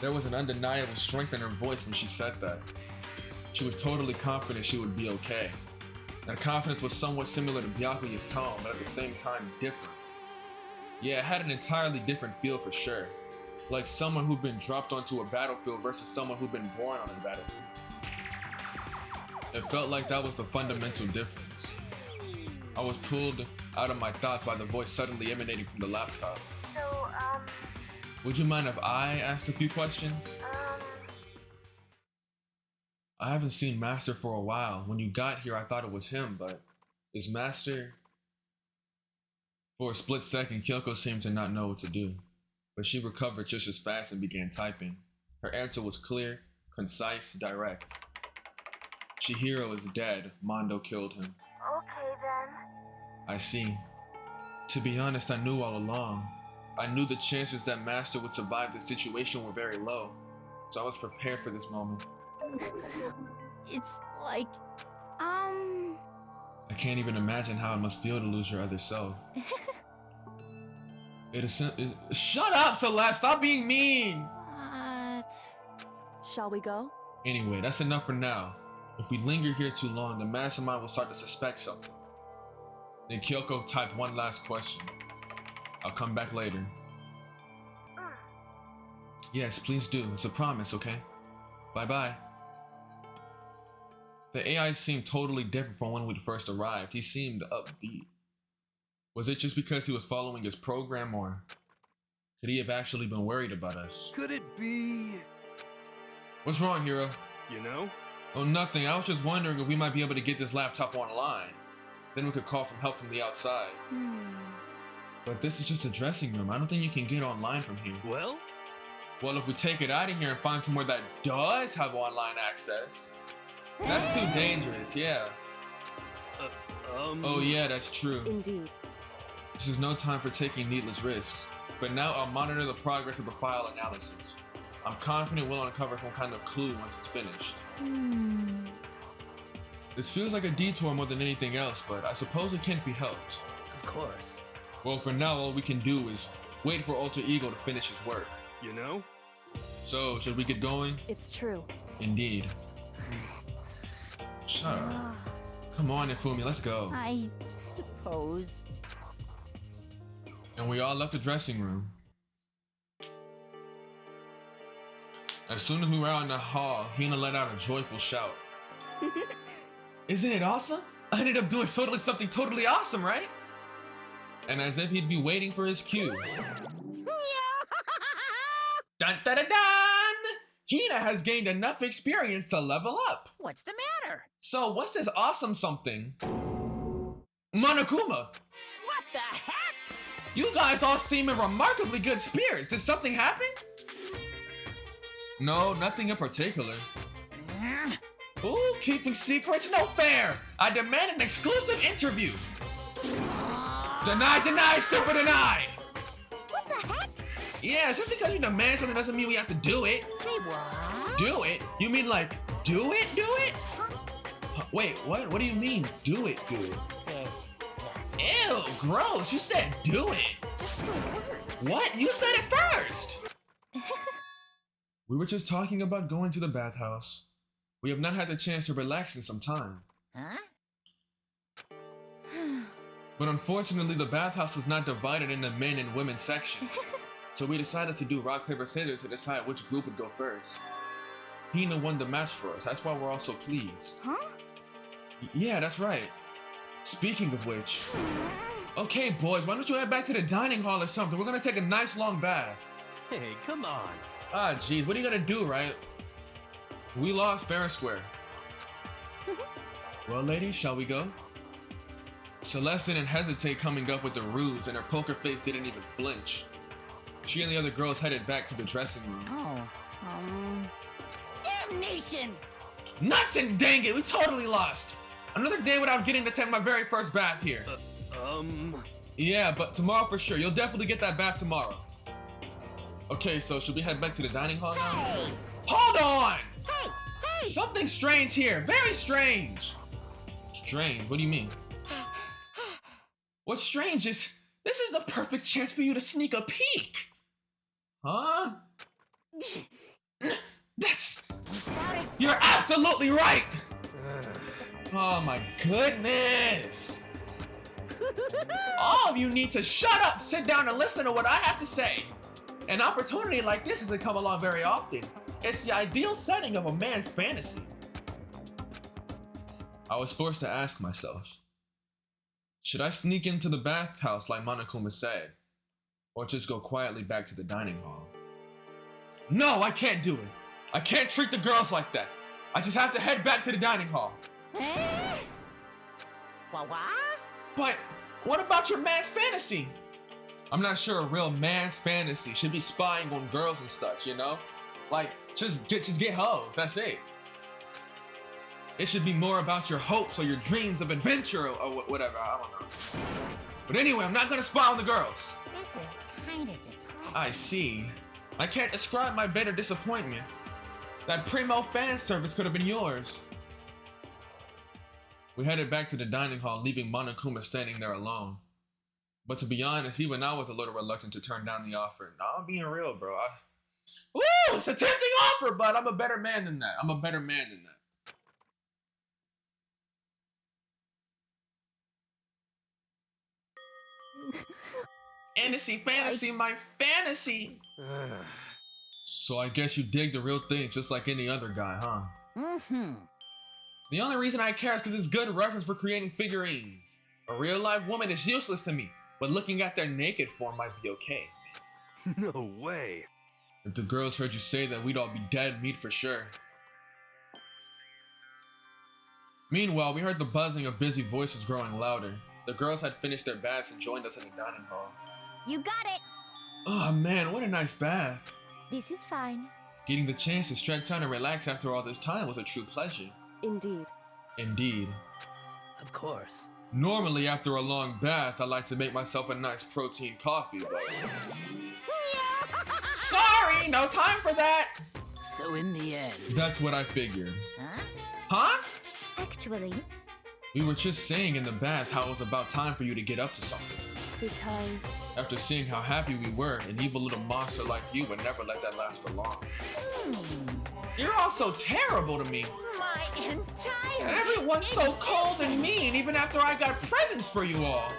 There was an undeniable strength in her voice when she said that. She was totally confident she would be okay. That confidence was somewhat similar to Byakuya's tone, but at the same time different. Yeah, it had an entirely different feel for sure. Like someone who'd been dropped onto a battlefield versus someone who'd been born on a battlefield. It felt like that was the fundamental difference. I was pulled out of my thoughts by the voice suddenly emanating from the laptop. So, Would you mind if I asked a few questions? I haven't seen Master for a while. When you got here, I thought it was him, but is Master... For a split second, Kyoko seemed to not know what to do, but she recovered just as fast and began typing. Her answer was clear, concise, direct. Chihiro is dead. Mondo killed him. okay then. I see. To be honest, I knew all along. I knew the chances that Master would survive the situation were very low, so I was prepared for this moment. It's like I can't even imagine how it must feel to lose your other self. Shut up, Celeste! Stop being mean! what? shall we go? Anyway, that's enough for now. If we linger here too long, the mastermind will start to suspect something. Then Kyoko typed one last question. I'll come back later. Yes, please do. It's a promise, okay? Bye-bye. The AI seemed totally different from when we first arrived. He seemed upbeat. Was it just because he was following his program, or could he have actually been worried about us? could it be, What's wrong, Hiro? you know? Oh, nothing. I was just wondering if we might be able to get this laptop online. Then we could call for help from the outside. But this is just a dressing room. I don't think you can get online from here. Well, Well, if we take it out of here and find somewhere that does have online access, that's too dangerous, yeah. Oh yeah, that's true. Indeed. This is no time for taking needless risks. But now I'll monitor the progress of the file analysis. I'm confident we'll uncover some kind of clue once it's finished. This feels like a detour more than anything else, but I suppose it can't be helped. Of course. Well, for now, all we can do is wait for Alter Ego to finish his work. you know? So, should we get going? It's true. Indeed. Shut up. Come on, Ifumi, let's go. I suppose. And we all left the dressing room. As soon as we were out in the hall, Hina let out a joyful shout. Isn't it awesome? I ended up doing something totally awesome, right? And as if he'd be waiting for his cue. Dun dun dun dun! Hina has gained enough experience to level up. What's the matter? So what's this awesome something? Monokuma! What the heck? You guys all seem in remarkably good spirits. Did something happen? No, nothing in particular. Ooh, keeping secrets? No fair! I demand an exclusive interview! Deny, deny, super deny! What the heck? Yeah, just because you demand something doesn't mean we have to do it. Say what? Do it? You mean like, do it? Do it? Wait, what? What do you mean, do it, do it? This. Ew, gross. You said do it. Just the worst. What? You said it first! We were just talking about going to the bathhouse. We have not had the chance to relax in some time. Huh? But unfortunately, the bathhouse is not divided into men and women sections. So we decided to do rock, paper, scissors to decide which group would go first. Hina won the match for us. That's why we're all so pleased. Huh? Yeah, that's right. Speaking of which... Okay, boys, why don't you head back to the dining hall or something? We're gonna take a nice long bath. Hey, come on. Ah, jeez, what are you gonna do, right? We lost fair and square. Well, ladies, shall we go? Celeste didn't hesitate coming up with the ruse, and her poker face didn't even flinch. She and the other girls headed back to the dressing room. Oh. Damnation! Nuts and dang it, we totally lost. Another day without getting to take my very first bath here. Yeah, but tomorrow for sure. You'll definitely get that bath tomorrow. Okay, so should we head back to the dining hall now? Hey! Hold on! Hey! Hey! Something strange here. Very strange. Strange? What do you mean? What's strange is this is the perfect chance for you to sneak a peek. Huh? You're absolutely right! Oh my goodness! All of you need to shut up, sit down, and listen to what I have to say. An opportunity like this doesn't come along very often. It's the ideal setting of a man's fantasy. I was forced to ask myself, should I sneak into the bathhouse like Monokuma said, or just go quietly back to the dining hall? No, I can't do it. I can't treat the girls like that. I just have to head back to the dining hall. What? But what about your man's fantasy? I'm not sure a real man's fantasy should be spying on girls and stuff, you know? Like, just get hoes, that's it. It should be more about your hopes or your dreams of adventure or whatever, I don't know. But anyway, I'm not gonna spy on the girls. This is kind of depressing. I see. I can't describe my bitter disappointment. That primo fan service could have been yours. We headed back to the dining hall, leaving Monokuma standing there alone. But to be honest, even I was a little reluctant to turn down the offer. Nah, I'm being real, bro. Woo! It's a tempting offer, but I'm a better man than that. I'm a better man than that. Fantasy, my fantasy. So I guess you dig the real thing just like any other guy, huh? Mm-hmm. The only reason I care is because it's good reference for creating figurines. A real life woman is useless to me, but looking at their naked form might be okay. No way. If the girls heard you say that, we'd all be dead meat for sure. Meanwhile, we heard the buzzing of busy voices growing louder. The girls had finished their baths and joined us in the dining hall. You got it! Oh man, what a nice bath. This is fine. Getting the chance to stretch out and relax after all this time was a true pleasure. Indeed. Indeed. Of course. Normally, after a long bath, I like to make myself a nice protein coffee, but... Sorry, no time for that! So in the end... That's what I figured. Huh? Huh? Actually, We were just saying in the bath how it was about time for you to get up to something. Because... After seeing how happy we were, an evil little monster like you would never let that last for long. You're all so terrible to me. My entire... Everyone's so cold and mean, even after I got presents for you all.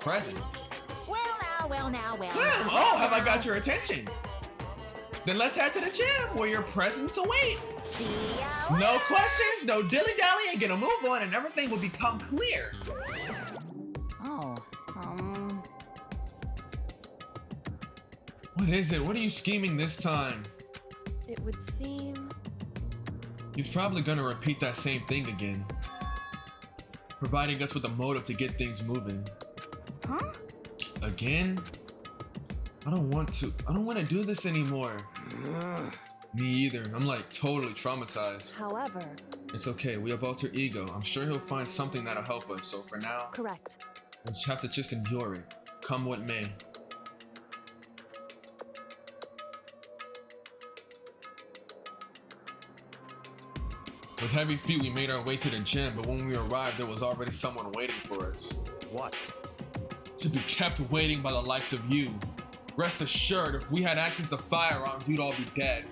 Presents? Well now. Oh, have I got your attention? Then let's head to the gym where your presents await. See ya. No questions, no dilly-dallying, get a move on and everything will become clear. Oh, What is it? What are you scheming this time? it would seem... He's probably gonna repeat that same thing again. Providing us with a motive to get things moving. huh? Again? I don't want to do this anymore. Me either. I'm like totally traumatized. However... It's okay, we have alter ego. I'm sure he'll find something that'll help us. So for now, Correct. we'll just have to just endure it. Come what may. With heavy feet, we made our way to the gym, but when we arrived, there was already someone waiting for us. What? To be kept waiting by the likes of you. Rest assured, if we had access to firearms, you'd all be dead.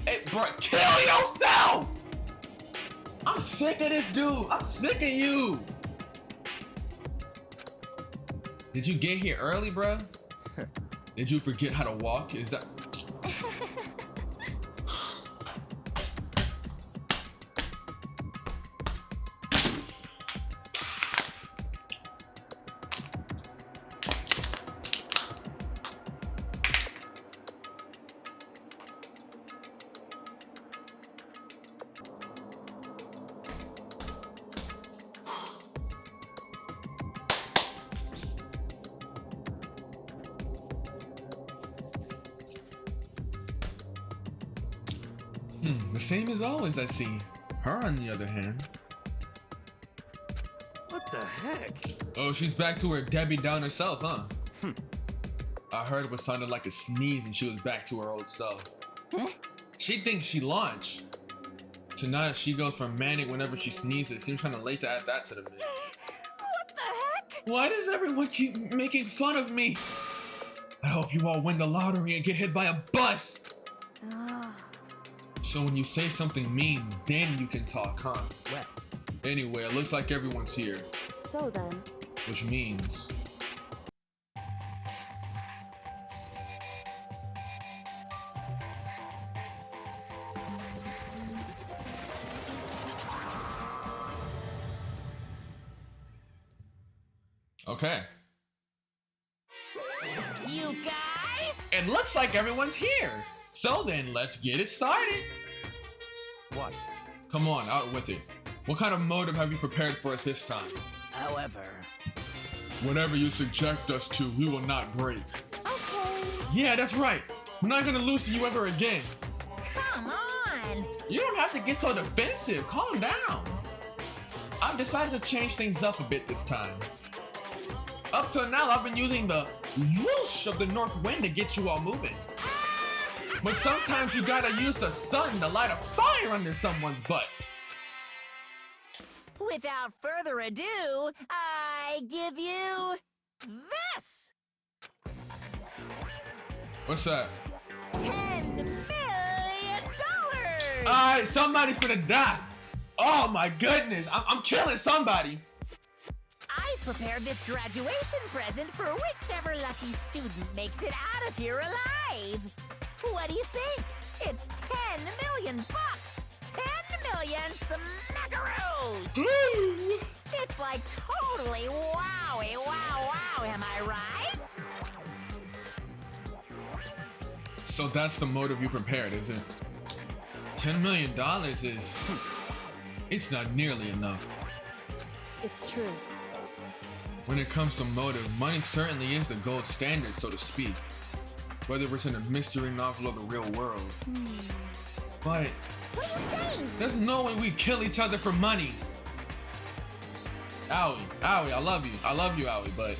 Hey, bro, kill yourself! I'm sick of this dude. I'm sick of you. Did you get here early, bro? Did you forget how to walk? Is that... The same as always, I see. Her, on the other hand. What the heck? Oh, she's back to her Debbie Downer self, huh? I heard what sounded like a sneeze and she was back to her old self. Huh? She thinks she launched. Tonight she goes from manic whenever she sneezes. Seems kind of late to add that to the mix. What the heck? Why does everyone keep making fun of me? I hope you all win the lottery and get hit by a bus. So when you say something mean, then you can talk, huh? Well, Anyway, it looks like everyone's here, So then, which means... Okay. You guys? It looks like everyone's here. So then, let's get it started. what? Come on, out with it. What kind of motive have you prepared for us this time? However, Whatever you subject us to, we will not break. okay. Yeah, that's right. We're not gonna lose to you ever again. Come on. You don't have to get so defensive. Calm down. I've decided to change things up a bit this time. Up till now, I've been using the whoosh of the north wind to get you all moving. But sometimes you gotta use the sun to light a fire under someone's butt. Without further ado, I give you this. What's that? $10 million. Alright, somebody's gonna die. Oh my goodness, I'm killing somebody. I prepared this graduation present for whichever lucky student makes it out of here alive. What do you think? It's $10 million. 10 million smackaroos. Ooh. It's like totally wowie, wow, wow. Am I right? So that's the motive you prepared, is it? $10 million is... It's not nearly enough. It's true. When it comes to motive, money certainly is the gold standard, so to speak. Whether it's in a mystery novel or the real world. But What are you saying? there's no way we kill each other for money. Owie, I love you. I love you, Owie, but...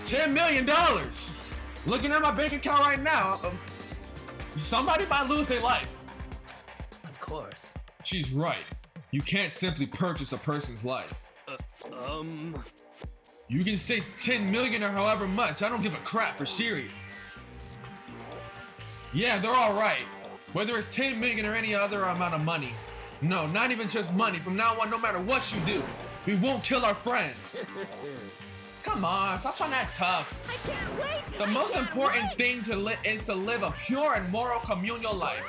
$10 million! Looking at my bank account right now, somebody might lose their life. of course. She's right. You can't simply purchase a person's life. You can say 10 million or however much. I don't give a crap for Siri. Yeah, they're all right. Whether it's 10 million or any other amount of money. No, not even just money. From now on, no matter what you do, we won't kill our friends. Come on, stop trying to act tough. I can't wait. The I most can't important wait. thing is to live a pure and moral communal life.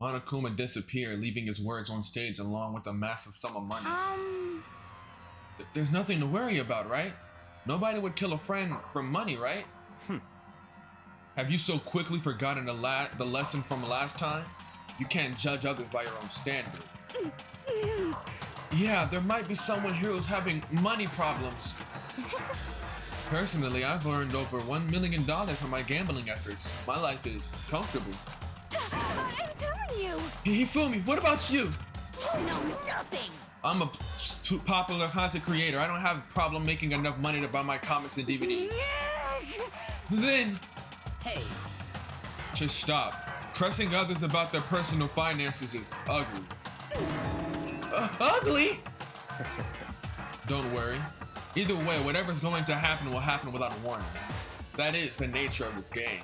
Monokuma disappeared, leaving his words on stage along with a massive sum of money. There's nothing to worry about, right? Nobody would kill a friend for money, right? Have you so quickly forgotten the lesson from last time? You can't judge others by your own standard. Yeah, there might be someone here who's having money problems. Personally, I've earned over $1 million from my gambling efforts. My life is comfortable. I'm telling you. Hifumi, what about you? You know nothing. I'm a popular content creator. I don't have a problem making enough money to buy my comics and DVDs. Then, Hey, just stop. Pressing others about their personal finances is ugly. Ugly? Don't worry. Either way, whatever's going to happen will happen without a warning. That is the nature of this game.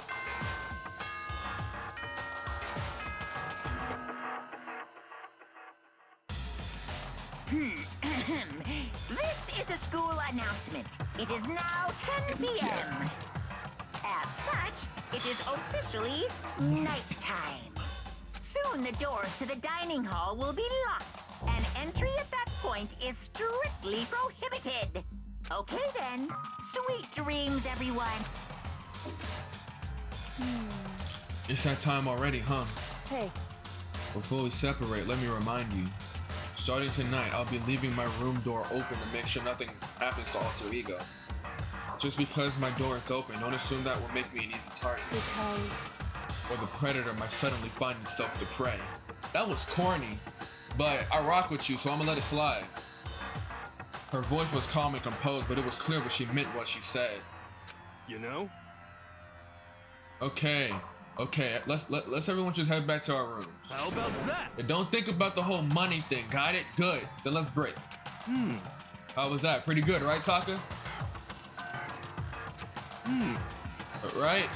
This is a school announcement. It is now 10 p.m. As such, it is officially nighttime. Soon the doors to the dining hall will be locked, and entry at that point is strictly prohibited. Okay then, sweet dreams, everyone. It's that time already, huh? Hey, Before we separate, let me remind you. Starting tonight, I'll be leaving my room door open to make sure nothing happens to Alter Ego. Just because my door is open, don't assume that will make me an easy target. because Or the predator might suddenly find itself to prey. That was corny, but I rock with you, so I'm gonna let it slide. Her voice was calm and composed, but it was clear what she meant what she said. You know? Okay, let's everyone just head back to our rooms. How about that? And don't think about the whole money thing, got it? Good, then let's break. How was that? Pretty good, right, Taka? Right?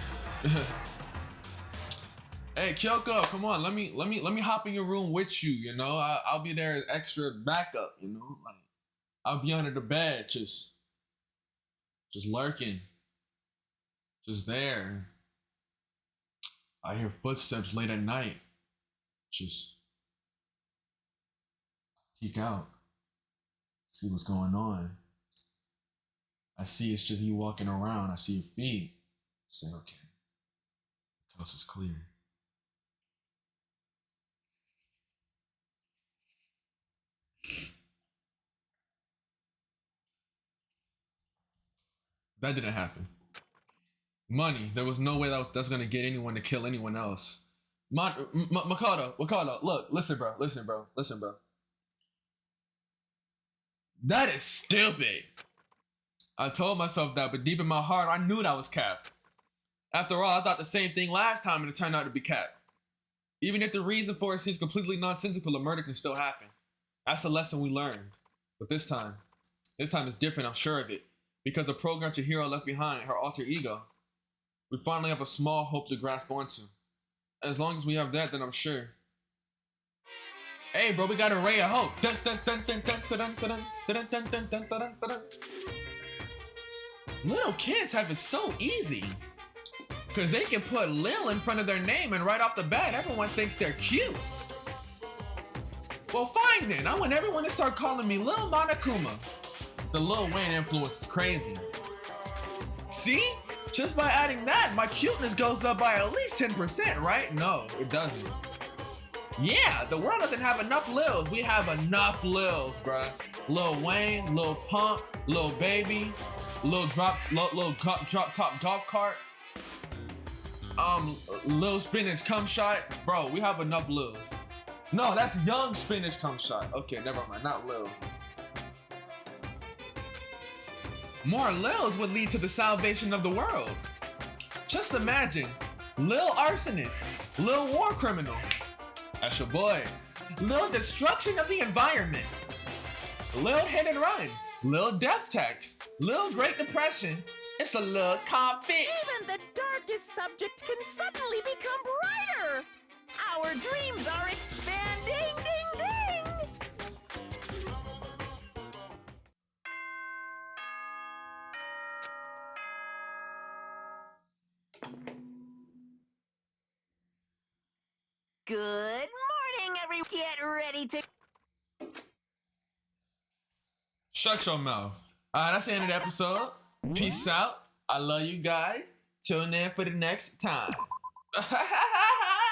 Hey, Kyoko, come on, let me hop in your room with you, you know? I'll be there as extra backup, you know? Like, I'll be under the bed, just lurking. Just there. I hear footsteps late at night. Just peek out. See what's going on. I see it's just you walking around. I see your feet. I say, okay. The coast is clear. That didn't happen. Money. There was no way that's gonna get anyone to kill anyone else. Makoto, look, listen, bro. That is stupid. I told myself that, but deep in my heart, I knew that was cap. After all, I thought the same thing last time and it turned out to be cap. Even if the reason for it seems completely nonsensical, a murder can still happen. That's a lesson we learned. But this time is different, I'm sure of it. Because the program Chihiro left behind, her alter ego, we finally have a small hope to grasp onto. As long as we have that, then I'm sure. Hey, bro, we got a ray of hope. Little kids have it so easy. Because they can put Lil in front of their name and right off the bat, everyone thinks they're cute. Well, fine then. I want everyone to start calling me Lil Monokuma. The Lil Wayne influence is crazy. See? Just by adding that, my cuteness goes up by at least 10%, right? No, it doesn't. Yeah, the world doesn't have enough Lils. We have enough Lils, bruh. Lil Wayne, Lil Pump, Lil Baby, Lil Drop Top Golf Cart, Lil Spinach Cum Shot. Bro, we have enough Lils. No, that's Young Spinach Cum Shot. Okay, never mind, not Lil. More Lils would lead to the salvation of the world. Just imagine, Lil Arsonist, Lil War Criminal, that's your boy, Lil Destruction of the Environment, Lil Hit and Run, Lil Death Tax, Lil Great Depression, it's a Lil Confit. Even the darkest subject can suddenly become brighter. Our dreams are expanding, ding ding. Good morning, everyone. Get ready to... Shut your mouth. Alright, that's the end of the episode. Peace out. I love you guys. Tune in for the next time.